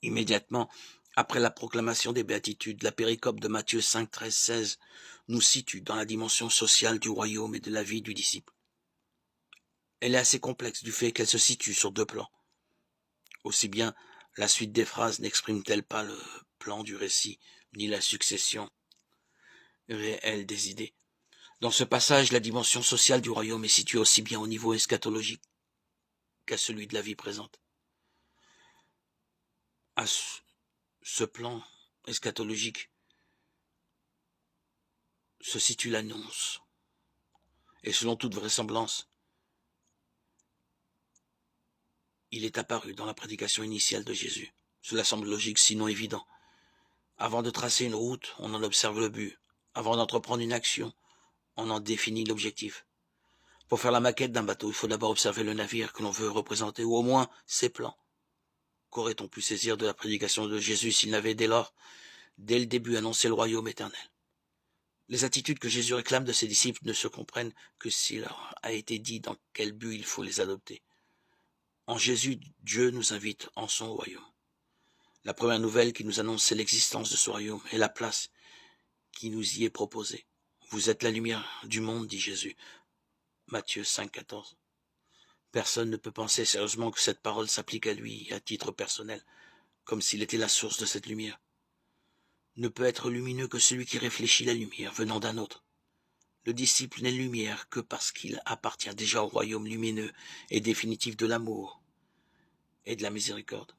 Immédiatement après la proclamation des béatitudes, la péricope de Matthieu 5, 13, 16 nous situe dans la dimension sociale du royaume et de la vie du disciple. Elle est assez complexe du fait qu'elle se situe sur deux plans. Aussi bien la suite des phrases n'exprime-t-elle pas le plan du récit, ni la succession réelle des idées. Dans ce passage, la dimension sociale du royaume est située aussi bien au niveau eschatologique qu'à celui de la vie présente. À ce plan eschatologique se situe l'annonce. Et selon toute vraisemblance, il est apparu dans la prédication initiale de Jésus. Cela semble logique, sinon évident. Avant de tracer une route, on en observe le but. Avant d'entreprendre une action, on en définit l'objectif. Pour faire la maquette d'un bateau, il faut d'abord observer le navire que l'on veut représenter, ou au moins ses plans. Qu'aurait-on pu saisir de la prédication de Jésus s'il n'avait dès lors, dès le début, annoncé le royaume éternel? Les attitudes que Jésus réclame de ses disciples ne se comprennent que s'il leur a été dit dans quel but il faut les adopter. En Jésus, Dieu nous invite en son royaume. La première nouvelle qui nous annonce, c'est l'existence de ce royaume et la place qui nous y est proposée. Vous êtes la lumière du monde, dit Jésus. Matthieu 5, 14. Personne ne peut penser sérieusement que cette parole s'applique à lui à titre personnel, comme s'il était la source de cette lumière. Ne peut être lumineux que celui qui réfléchit la lumière venant d'un autre. Le disciple n'est lumière que parce qu'il appartient déjà au royaume lumineux et définitif de l'amour et de la miséricorde.